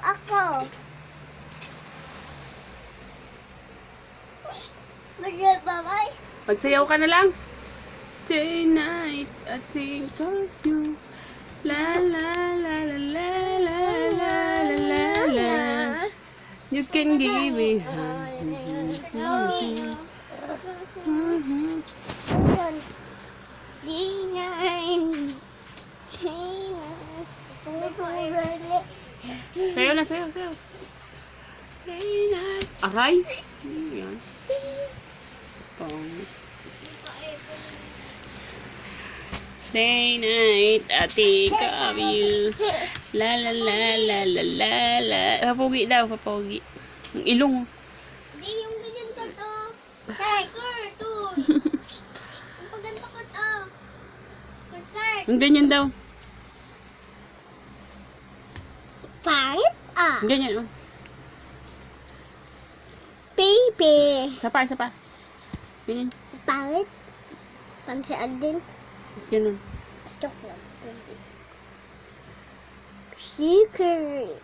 ako. Bye-bye. Magsayaw ka na lang. Tonight, I think of you. La la la la la la la la la la. You can give me. Sayaw na, sayaw, sayaw. Aray. Yan. Day night, I think of you. La la la la la la la. Papogi daw, papogi. Ang ilong. Hindi, yung ganyan ka to. Hey, to. Yung pagganto ka to. Ang ganyan daw. Pangit ah. Ang ganyan. Oh. Baby. Isa pa, isa pa. Ganyan. Pangit. Pansian din. Tapos ganun. Chocolate. Secret.